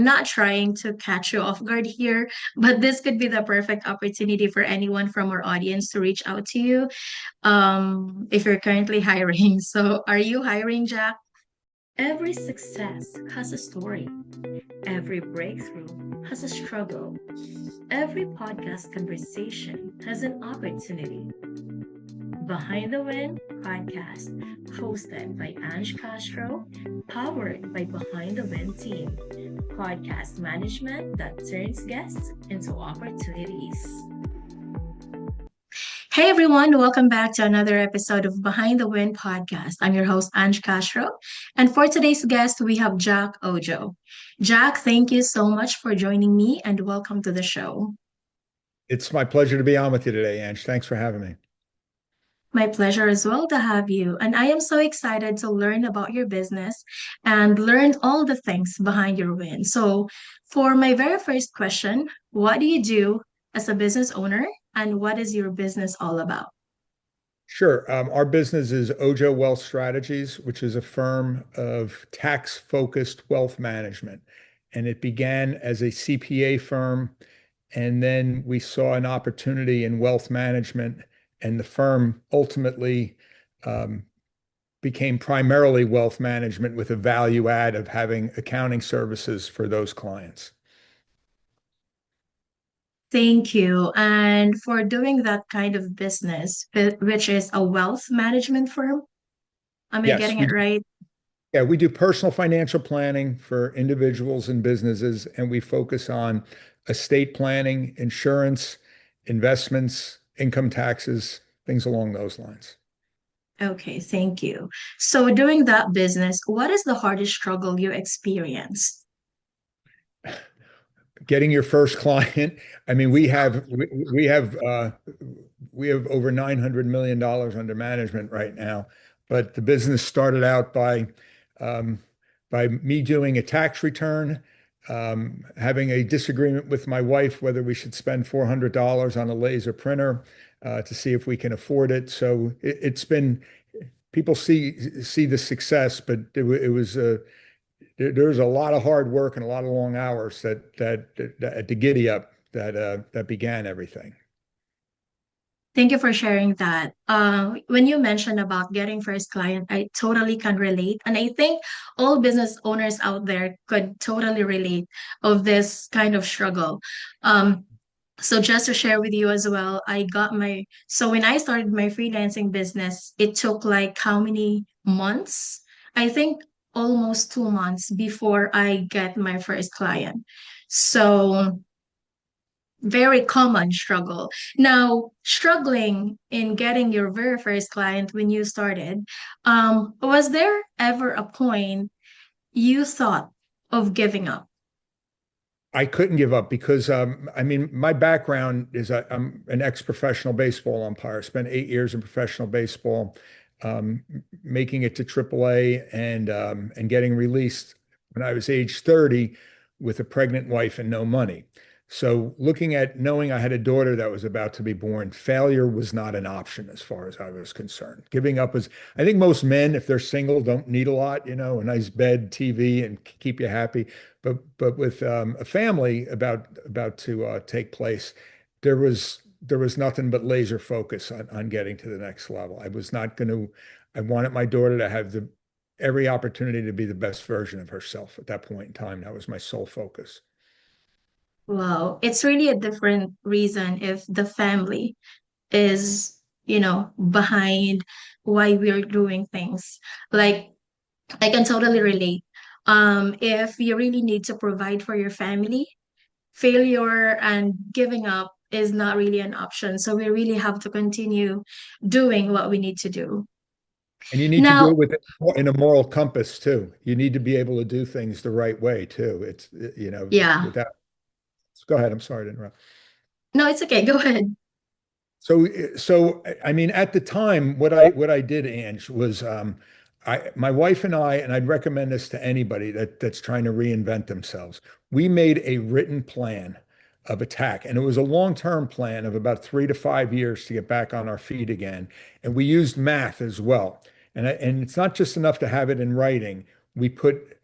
Not trying to catch you off guard here, but this could be the perfect opportunity for anyone from our audience to reach out to you if you're currently hiring. So, are you hiring, Jack? Every success has a story. Every breakthrough has a struggle. Every podcast conversation has an opportunity. Behind the Wind podcast, hosted by Anj Castro, powered by Behind the Wind team, podcast management that turns guests into opportunities. Hey everyone, welcome back to another episode of Behind the Wind podcast. I'm your host, Anj Castro, and for today's guest, we have Jack Oujo. Jack, thank you so much for joining me and welcome to the show. It's my pleasure to be on with you today, Ange. Thanks for having me. My pleasure as well to have you. And I am so excited to learn about your business and learn all the things behind your win. So, for my very first question, what do you do as a business owner and what is your business all about? Sure. Our business is Oujo Wealth Strategies, which is a firm of tax-focused wealth management. And it began as a CPA firm, and then we saw an opportunity in wealth management, and the firm ultimately um, became primarily wealth management with a value add of having accounting services for those clients. Thank you. And for doing that kind of business, which is a wealth management firm, am I Yes, getting it right? we do personal financial planning for individuals and businesses, and we focus on estate planning, insurance, investments, income taxes, things along those lines. Okay, thank you. So, doing that business, what is the hardest struggle you experienced? Getting your first client. I mean, we have over $900 million under management right now, but the business started out um, by me doing a tax return, having a disagreement with my wife whether we should spend $400 on a laser printer to see if we can afford it. So it's been people see the success, but it was there's a lot of hard work and a lot of long hours that to giddy up that began everything. Thank you for sharing that. When you mentioned about getting first client, I totally can relate. And I think all business owners out there could totally relate of this kind of struggle. Um, so just to share with you as well, so when I started my freelancing business, it took like how many months? I think almost 2 months before I get my first client. So very common struggle. Now, struggling in getting your very first client when you started, was there ever a point you thought of giving up? I couldn't give up because I mean my background is I'm an ex-professional baseball umpire. Spent 8 years in professional baseball, um, making it to AAA and getting released when I was age 30 with a pregnant wife and no money. So looking at knowing I had a daughter that was about to be born, failure was not an option as far as I was concerned. Giving up was, I think most men, if they're single, don't need a lot, a nice bed, TV, and keep you happy. But with a family about to take place, there was nothing but laser focus on getting to the next level. I was not going to. I wanted my daughter to have the every opportunity to be the best version of herself at that point in time. That was my sole focus. Well, it's really a different reason if the family is, behind why we're doing things. Like, I can totally relate. If you really need to provide for your family, failure and giving up is not really an option. So we really have to continue doing what we need to do. And you need to do Now, it in a moral compass too. You need to be able to do things the right way too. yeah, Without. Go ahead. I'm sorry to interrupt. no, it's okay. Go ahead. So I mean, at the time, what I did, Ange, was my wife and I, and I'd recommend this to anybody that's trying to reinvent themselves. We made a written plan of attack, and it was a long-term plan of about 3 to 5 years to get back on our feet again. And we used math as well. And it's not just enough to have it in writing. We put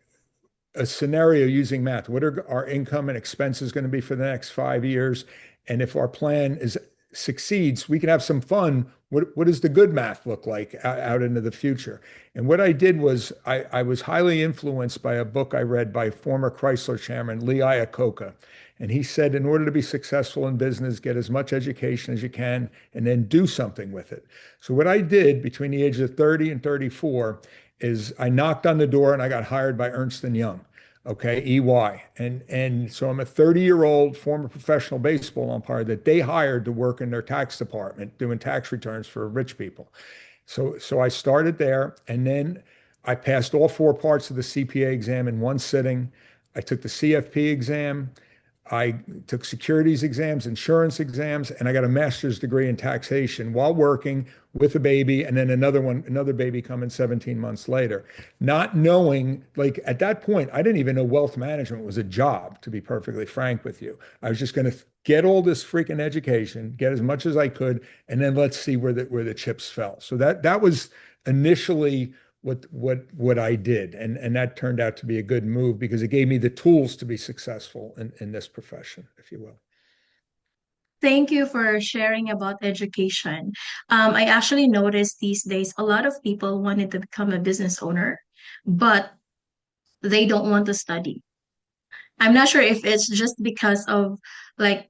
a scenario using math. What are our income and expenses going to be for the next 5 years? And if our plan is succeeds, we can have some fun. What does the good math look like out into the future? And what I did was I was highly influenced by a book I read by former Chrysler chairman Lee Iacocca. And he said, in order to be successful in business, get as much education as you can and then do something with it. So what I did between the ages of 30 and 34 is I knocked on the door and I got hired by Ernst& Young, okay, EY. And so I'm a 30-year-old former professional baseball umpire that they hired to work in their tax department doing tax returns for rich people. So I started there, and then I passed all four parts of the CPA exam in one sitting. I took the CFP exam. I took securities exams, insurance exams, and I got a master's degree in taxation while working with a baby, and then another baby coming 17 months later. Not knowing, like at that point, I didn't even know wealth management was a job, to be perfectly frank with you. I was just going to get all this freaking education, get as much as I could, and then let's see where the chips fell. So that was initially what I did. And that turned out to be a good move because it gave me the tools to be successful in this profession, if you will. Thank you for sharing about education. I actually noticed these days a lot of people wanted to become a business owner, but they don't want to study. I'm not sure if it's just because of like,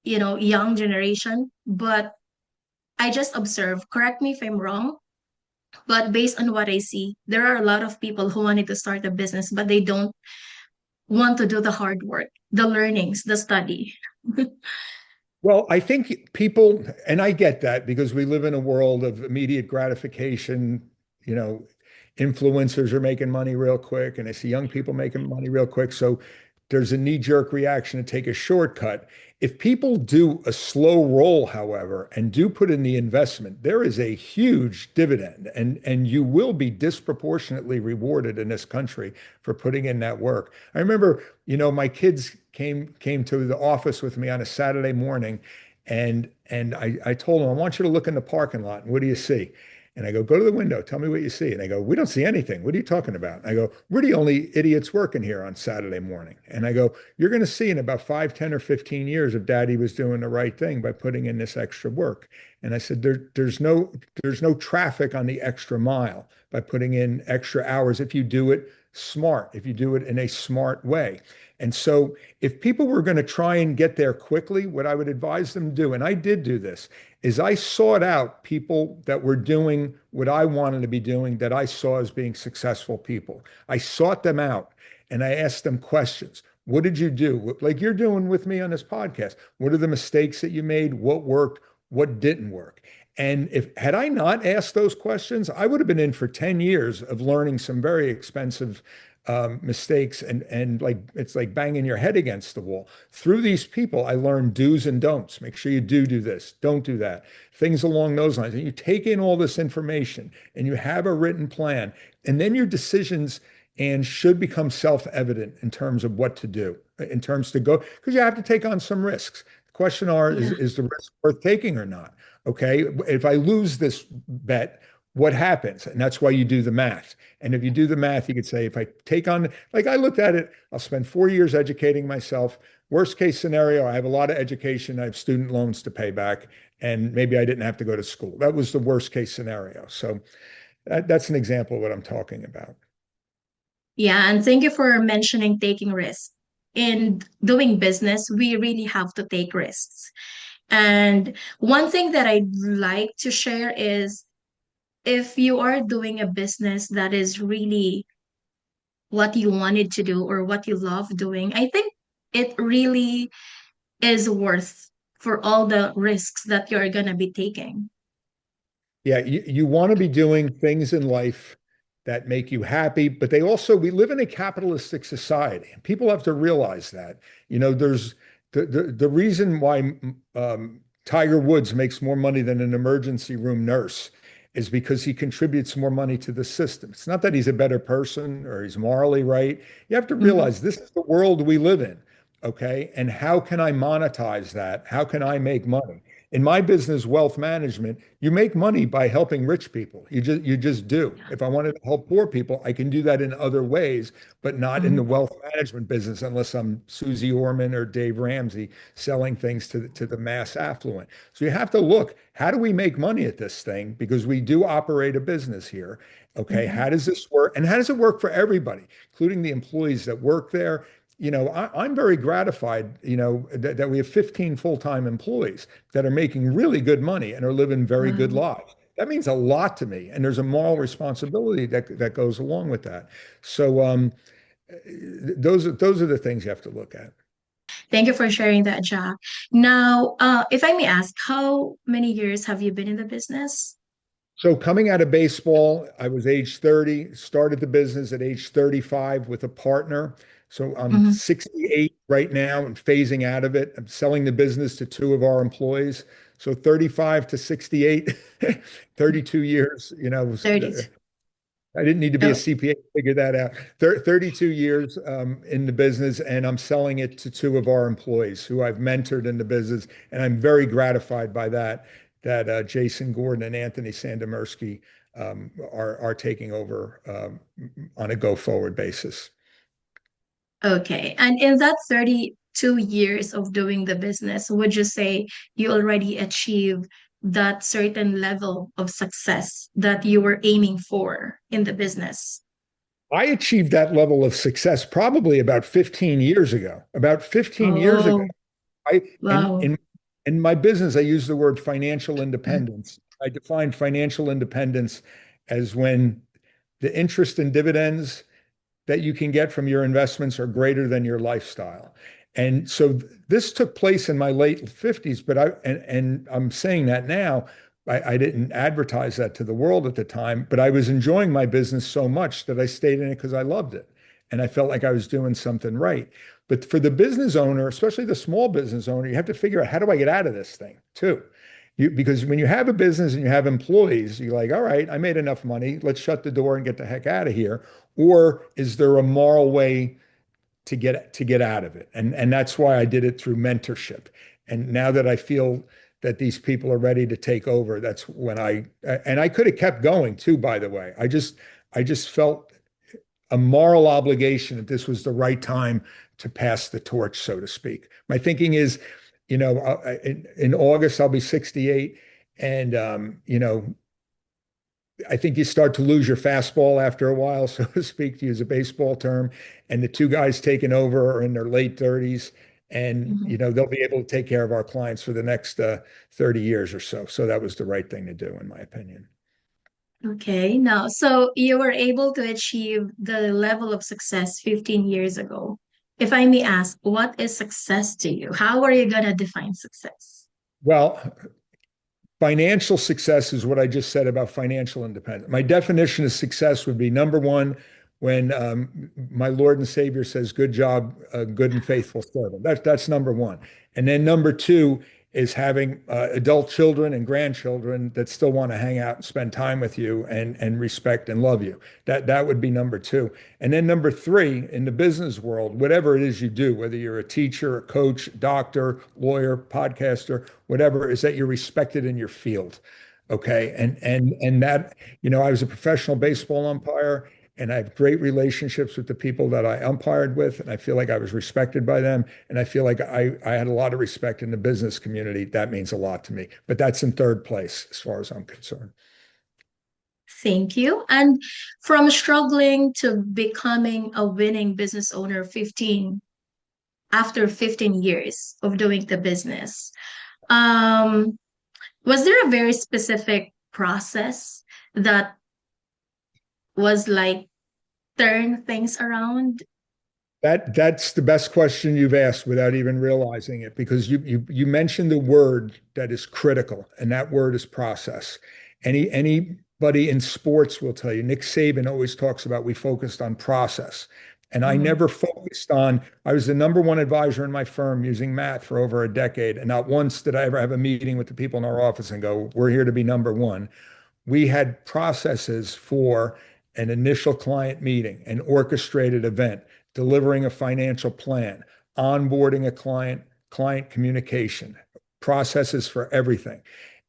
young generation, but I just observe, correct me if I'm wrong, but based on what I see, there are a lot of people who wanted to start a business, but they don't want to do the hard work, the learnings, the study. Well, I think people, and I get that because we live in a world of immediate gratification. You know, influencers are making money real quick, and I see young people making money real quick. So there's a knee-jerk reaction to take a shortcut. If people do a slow roll, however, and do put in the investment, there is a huge dividend, and you will be disproportionately rewarded in this country for putting in that work. I remember, my kids came to the office with me on a Saturday morning, and I told them, I want you to look in the parking lot. And what do you see? And I go to the window, tell me what you see. And they go, we don't see anything. What are you talking about? And I go, we're the only idiots working here on Saturday morning. And I go, you're going to see in about 5, 10, or 15 years if daddy was doing the right thing by putting in this extra work. And I said, there's no traffic on the extra mile by putting in extra hours if you do it smart, if you do it in a smart way. And so if people were going to try and get there quickly, what I would advise them to do, and I did do this, is I sought out people that were doing what I wanted to be doing that I saw as being successful people. I sought them out and I asked them questions. What did you do? Like you're doing with me on this podcast. What are the mistakes that you made? What worked? What didn't work? And if had I not asked those questions, I would have been in for 10 years of learning some very expensive mistakes and like it's like banging your head against the wall. Through these people, I learned do's and don'ts. Make sure you do this, don't do that, things along those lines. And you take in all this information and you have a written plan, and then your decisions and should become self-evident in terms of what to do, in terms to go, because you have to take on some risks. The question are, Yeah. is the risk worth taking or not? Okay, if I lose this bet, what happens? And that's why you do the math. And if you do the math, you could say, if I take on, like I looked at it, I'll spend 4 years educating myself. Worst case scenario, I have a lot of education, I have student loans to pay back, and maybe I didn't have to go to school. That was the worst case scenario. So that's an example of what I'm talking about. Yeah, and thank you for mentioning taking risks. In doing business, we really have to take risks. And one thing that I'd like to share is if you are doing a business that is really what you wanted to do or what you love doing, I think it really is worth for all the risks that you're going to be taking. Yeah, you want to be doing things in life that make you happy, but we live in a capitalistic society, and people have to realize that. There's the reason why Tiger Woods makes more money than an emergency room nurse is because he contributes more money to the system. It's not that he's a better person or he's morally right. You have to Mhm. realize this is the world we live in, okay? And how can I monetize that? How can I make money? In my business, wealth management, you make money by helping rich people. You just do. Yeah. If I wanted to help poor people, I can do that in other ways, but not in the Mhm. wealth management business unless I'm Susie Orman or Dave Ramsey selling things to the mass affluent. So you have to look, how do we make money at this thing? Because we do operate a business here. Okay, Mhm. how does this work? And how does it work for everybody, including the employees that work there? I'm very gratified, that we have 15 full-time employees that are making really good money and are living very good Wow. lives. That means a lot to me, and there's a moral responsibility that goes along with that. So those are the things you have to look at. Thank you for sharing that, Jack. Now, if I may ask, how many years have you been in the business? So coming out of baseball, I was age 30, started the business at age 35 with a partner. So I'm Mhm. 68 right now and phasing out of it. I'm selling the business to two of our employees. So 35 to 68, 32 years, 30. I didn't need to be a Oh, CPA to figure that out. 32 years in the business, and I'm selling it to two of our employees who I've mentored in the business, and I'm very gratified by that. That Jason Gordon and Anthony Sandomierski are taking over on a go forward basis. okay. And in that 32 years of doing the business, would you say you already achieved that certain level of success that you were aiming for in the business? I achieved that level of success probably about 15 years ago. About 15 years ago, Oh, I and wow. in my business, I use the word financial independence. I define financial independence as when the interest and dividends that you can get from your investments are greater than your lifestyle. And so this took place in my late 50s, but and I'm saying that now. I didn't advertise that to the world at the time, but I was enjoying my business so much that I stayed in it because I loved it. And I felt like I was doing something right. But for the business owner, especially the small business owner, you have to figure out, how do I get out of this thing too? Because when you have a business and you have employees, you're like, all right, I made enough money. Let's shut the door and get the heck out of here. Or is there a moral way to get out of it? And that's why I did it through mentorship. And now that I feel that these people are ready to take over, that's when I could have kept going too, by the way. I just felt a moral obligation that this was the right time to pass the torch, so to speak. My thinking is, in August, I'll be 68. And, I think you start to lose your fastball after a while, so to speak, to use a baseball term. And the two guys taking over are in their late 30s. And, Mhm. they'll be able to take care of our clients for the next 30 years or so. So that was the right thing to do, in my opinion. Okay, now, so you were able to achieve the level of success 15 years ago. If I may ask, what is success to you? How are you going to define success? Well, financial success is what I just said about financial independence. My definition of success would be, number one, when my Lord and Savior says, "Good job, good and faithful servant." That's number one. And then number two is having adult children and grandchildren that still want to hang out and spend time with you and respect and love you. That would be number two. And then number three, in the business world, whatever it is you do, whether you're a teacher, a coach, doctor, lawyer, podcaster, whatever, is that you're respected in your field. Okay. And that, I was a professional baseball umpire, and I have great relationships with the people that I umpired with, and I feel like I was respected by them. And I feel like I had a lot of respect in the business community. That means a lot to me. But that's in third place as far as I'm concerned. Thank you. And from struggling to becoming a winning business owner 15 after 15 years of doing the business, um, was there a very specific process that was like turn things around? That's the best question you've asked without even realizing it, because you mentioned the word that is critical, and that word is process. Anybody in sports will tell you. Nick Saban always talks about, we focused on process. And I Mhm. never focused on, I was the number one advisor in my firm using math for over a decade. And not once did I ever have a meeting with the people in our office and go, we're here to be number one. We had processes for an initial client meeting, an orchestrated event, delivering a financial plan, onboarding a client, client communication. processes for everything.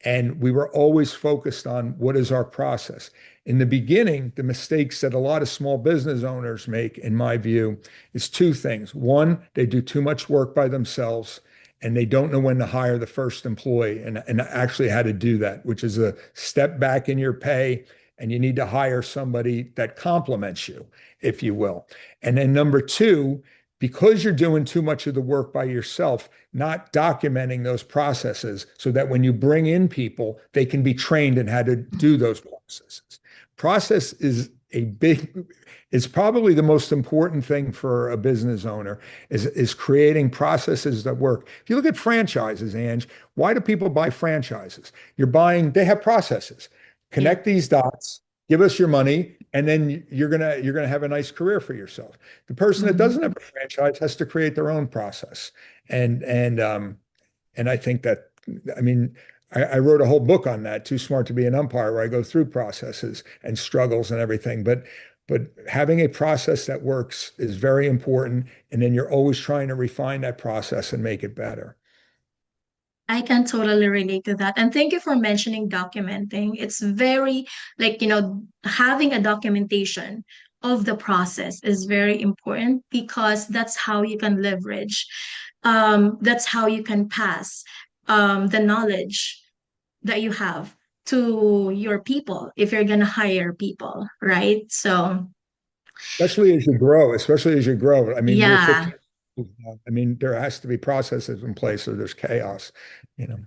And we were always focused on what is our process. In the beginning, the mistakes that a lot of small business owners make, in my view, is two things. One, they do too much work by themselves and they don't know when to hire the first employee and actually how to do that, which is a step back in your pay. And you need to hire somebody that complements you, if you will. And then number two, because you're doing too much of the work by yourself, not documenting those processes so that when you bring in people, they can be trained in how to do those processes. Process is probably the most important thing for a business owner is creating processes that work. If you look at franchises, Ange, why do people buy franchises? They have processes. Yeah. Connect these dots, give us your money, and then you're gonna have a nice career for yourself. The person that Mhm. doesn't have a franchise has to create their own process. And I think that, I mean, I wrote a whole book on that, Too Smart to Be an Umpire, where I go through processes and struggles and everything. But having a process that works is very important. And then you're always trying to refine that process and make it better. I can totally relate to that. And thank you for mentioning documenting. It's very, like, having a documentation of the process is very important because that's how you can leverage. That's how you can pass the knowledge that you have to your people if you're going to hire people, right? So, Especially as you grow. I mean, we're yeah, 15. I mean, there has to be processes in place or there's chaos, you know.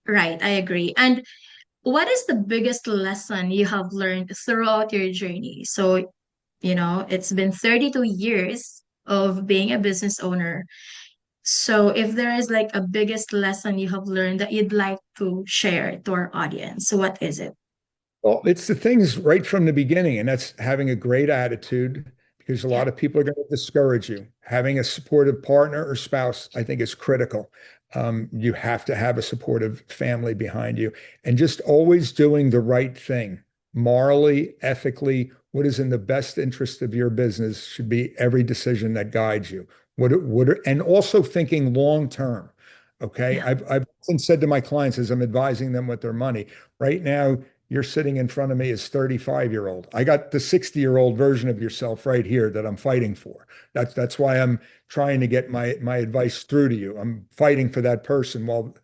right. I agree. And what is the biggest lesson you have learned throughout your journey? So, it's been 32 years of being a business owner. So, if there is like a biggest lesson you have learned that you'd like to share to our audience, what is it? Well, it's the things right from the beginning, and that's having a great attitude because a Yeah. lot of people are going to discourage you. Having a supportive partner or spouse, I think, is critical. You have to have a supportive family behind you and just always doing the right thing morally, ethically. What is in the best interest of your business should be every decision that guides you. And also thinking long term. Okay. Yeah. I've often said to my clients as I'm advising them with their money, right now, you're sitting in front of me as 35-year-old. I got the 60-year-old version of yourself right here that I'm fighting for. That's why I'm trying to get my advice through to you. I'm fighting for that person while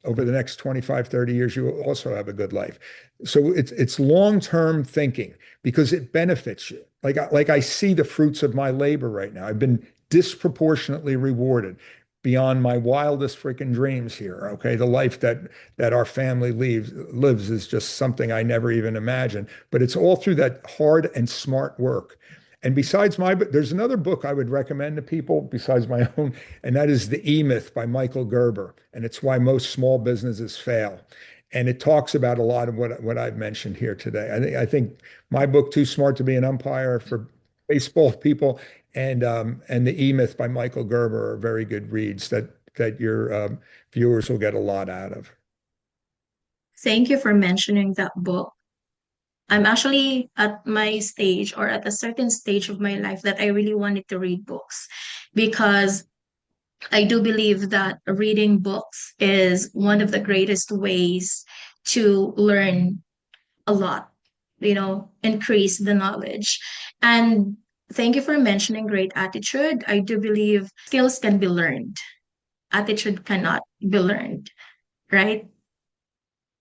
over the next 25, 30 years, you will also have a good life. So it's long-term thinking because it benefits you. Like I see the fruits of my labor right now. I've been disproportionately rewarded beyond my wildest freaking dreams here. Okay. The life that our family lives is just something I never even imagined. But it's all through that hard and smart work. And besides there's another book I would recommend to people besides my own, and that is The E-Myth by Michael Gerber. And it's why most small businesses fail. And it talks about a lot of what I've mentioned here today. I think my book, Too Smart to Be an Umpire for baseball people, and The E-Myth by Michael Gerber are very good reads that your viewers will get a lot out of. Thank you for mentioning that book. I'm actually at my stage or at a certain stage of my life that I really wanted to read books because I do believe that reading books is one of the greatest ways to learn a lot, increase the knowledge. And thank you for mentioning great attitude. I do believe skills can be learned, attitude cannot be learned, right?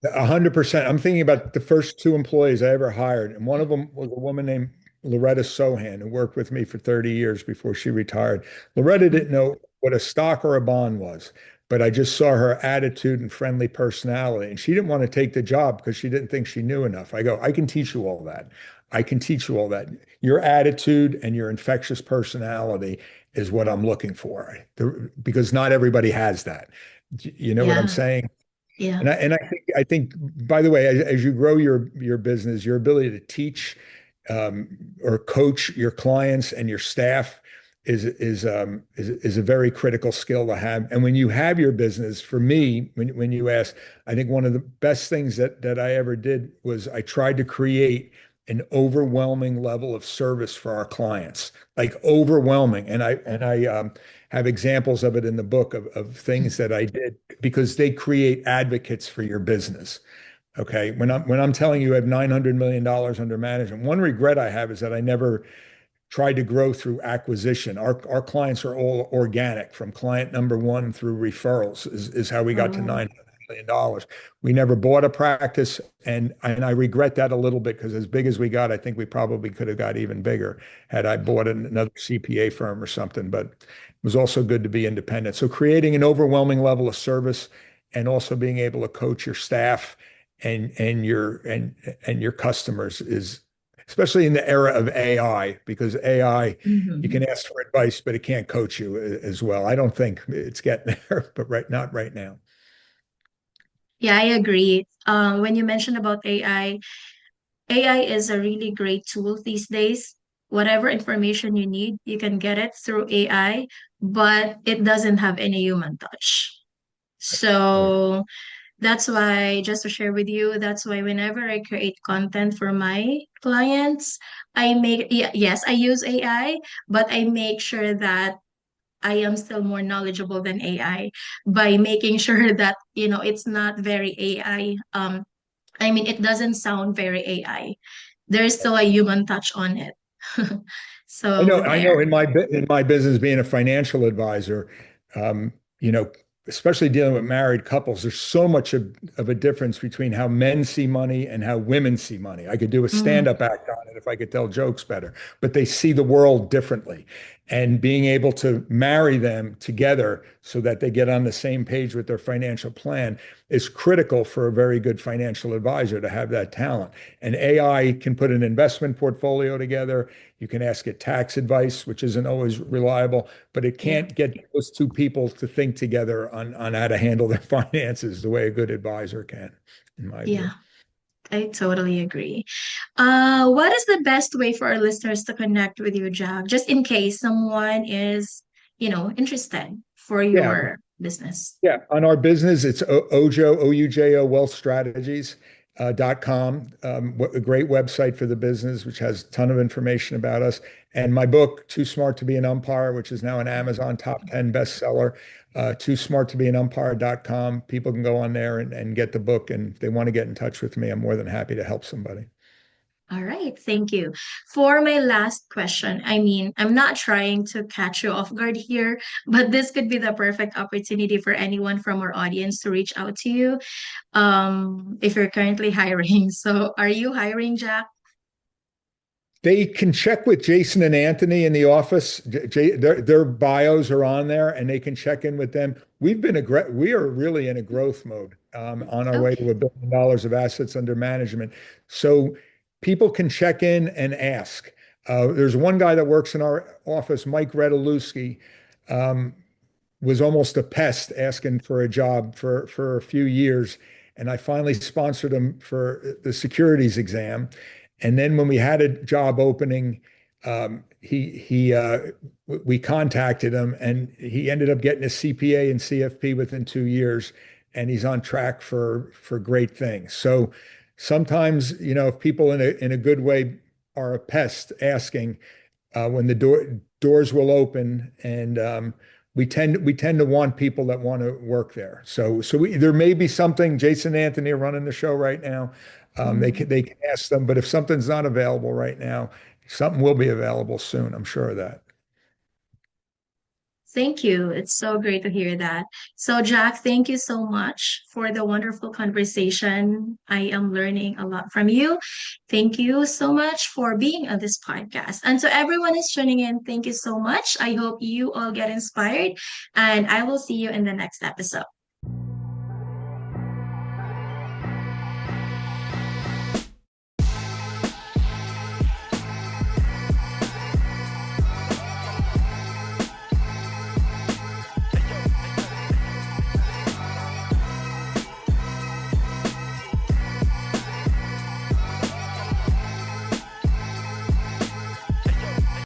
100%. I'm thinking about the first two employees I ever hired, and one of them was a woman named Loretta Sohan, who worked with me for 30 years before she retired. Loretta didn't know what a stock or a bond was, but I just saw her attitude and friendly personality, and she didn't want to take the job because she didn't think she knew enough. I go, I can teach you all that. I can teach you all that. Your attitude and your infectious personality is what I'm looking for, because not everybody has that. You know what I'm Yeah, saying? yeah. And I think by the way, as you grow your business, your ability to teach or coach your clients and your staff is a very critical skill to have. And when you have your business, for me, when you ask, I think one of the best things that I ever did was I tried to create an overwhelming level of service for our clients, like overwhelming. And I have examples of it in the book of things that I did because they create advocates for your business. Okay. When I'm telling you I have $900 million under management, one regret I have is that I never tried to grow through acquisition. Our clients are all organic from client number one through referrals is how we got to Oh, $900 million. We never bought a practice, and I regret that a little bit because as big as we got, I think we probably could have got even bigger had I bought another CPA firm or something. But it was also good to be independent. So creating an overwhelming level of service and also being able to coach your staff and your customers is especially in the era of AI, because AI, you mhm. can ask for advice, but it can't coach you as well. I don't think it's getting there, but not right now. Yeah, I agree. When you mentioned about AI is a really great tool these days. Whatever information you need, you can get it through AI, but it doesn't have any human touch. Right. So that's why, just to share with you, that's why whenever I create content for my clients, yes, I use AI, but I make sure that I am still more knowledgeable than AI by making sure that, it's not very AI. I mean, it doesn't sound very AI. There's still a human touch on it. So I know there. in my business being a financial advisor, um, you know, especially dealing with married couples, there's so much of a difference between how men see money and how women see money. I could do a Mm, stand-up act on it if I could tell jokes better, but they see the world differently. And being able to marry them together so that they get on the same page with their financial plan is critical for a very good financial advisor to have that talent. And AI can put an investment portfolio together. You can ask it tax advice, which isn't always reliable, but it yeah, can't get those two people to think together on how to handle their finances the way a good advisor can, in my yeah, view. I totally agree. What is the best way for our listeners to connect with you, Jack? Just in case someone is, interested for Yeah, your business. yeah. On our business, it's Oujo, Oujo Wealth Strategies. .com, a great website for the business, which has a ton of information about us. And my book, Too Smart to Be an Umpire, which is now an Amazon top 10 bestseller, too smart to be an umpire.com. People can go on there and get the book. And if they want to get in touch with me, I'm more than happy to help somebody. All right, thank you. For my last question, I mean, I'm not trying to catch you off guard here, but this could be the perfect opportunity for anyone from our audience to reach out to you, if you're currently hiring. So, are you hiring, Jack? They can check with Jason and Anthony in the office. Their bios are on there, and they can check in with them. We are really in a growth mode on our way to Okay. $1 billion of assets under management. So people can check in and ask. There's one guy that works in our office, Mike Redalewski, um, was almost a pest asking for a job for a few years. And I finally sponsored him for the securities exam. And then when we had a job opening, we contacted him, and he ended up getting a CPA and CFP within 2 years, and he's on track for great things. So sometimes, if people in a good way are a pest asking, when the doors will open, and we tend to want people that want to work there. So there may be something. Jason and Anthony are running the show right now. They can ask them, but if something's not available right now, something will be available soon. I'm sure of that. Thank you. It's so great to hear that. So, Jack, thank you so much for the wonderful conversation. I am learning a lot from you. Thank you so much for being on this podcast. And to everyone who's tuning in, thank you so much. I hope you all get inspired, and I will see you in the next episode.